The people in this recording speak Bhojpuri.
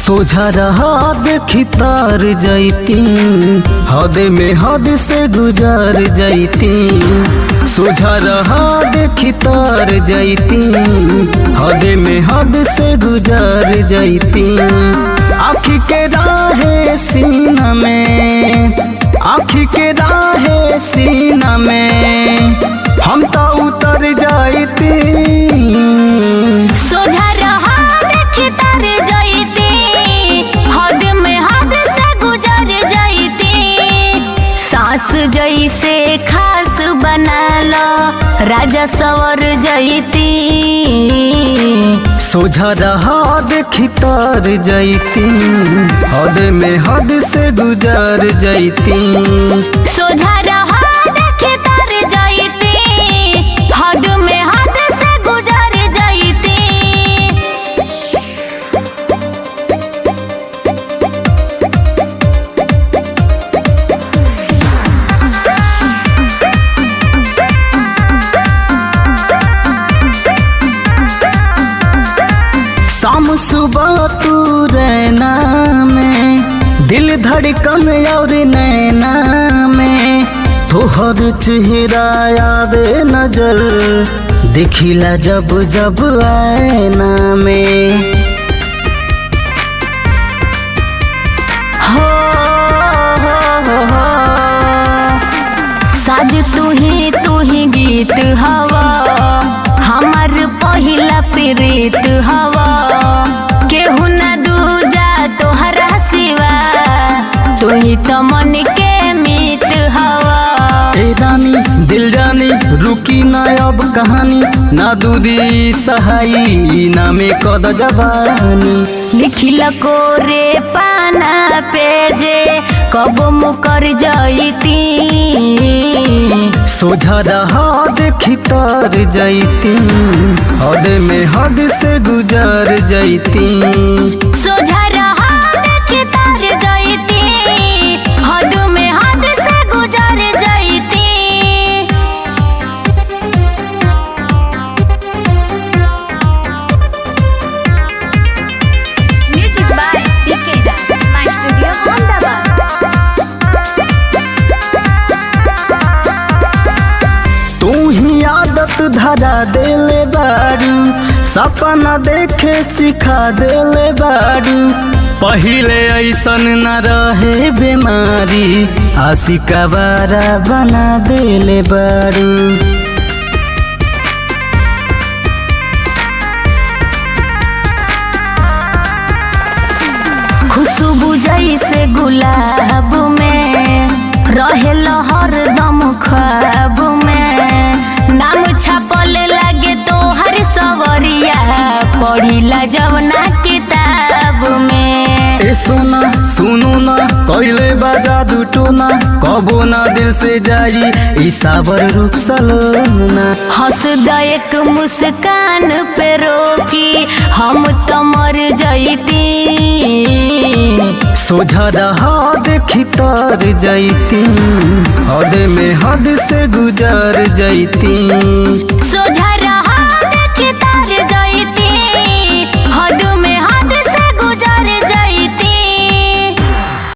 सोझा रहा देखी तार जैती, हद में हद से गुजार जैती। सोझा रहा देखी तार जैती, हद में हद से गुजार जैती। आँखी के राहे सीना में, आँखी के राहे सीना में हम तो उतर जाती। सोझा रहा देखी तार जैती, हद में हद से गुजर जैती। सास जैसे खास बना लो, राजा सवर जैती। सोझा रहा देखी तार जैती, हद में हद से गुजार जैती। सोझा रहा देखी तार जैती, हद में हद से गुजर जैती। शाम सुबह तू रहना में, दिल धड़कन और नैना में तोहर चेहरा आवे नजर, दिखिला जब जब आईना में। हो साज तू ही गीत हवा, हमार पहिला प्रीत हवा। केहू न दूजा तोहरा सिवा, तू ही तो मन के मीत हवा। ए रानी दिल जानी रुकी ना अब कहानी, ना दूधी सहाई ना में कद जवानी। लिखिला कोरे पाना पे जे कब मुकर जैती। सोझा रहा देखी तार जैती, हद में हद से गुजार जैती। सोझा रहा देखी तार जैती, हद में हद से गुजर जैती। Music by PK dance my studio Ahmedabad. तू ही आदत धरा देले बारू, सपना देखे सिखा देले बारू। पहिले ऐसन न रहे बीमारी, आशिका बारा बना देले बारू। खुशबू जैसे गुलाब में रहे हरदम ख्वाब में। नाम छापल लगे तो हर सवरिया, पढ़िला जवना किताब में। ए सोना सुनो ना कैले बाजा दुटो ना, कबो ना दिल से जाई ई सावर रूप सलोना। हंस द एक मुस्कान पे रोकी, हम तो मर जैती। सोझा रहा देखी तार जैती, हद में हद से गुजार जैती।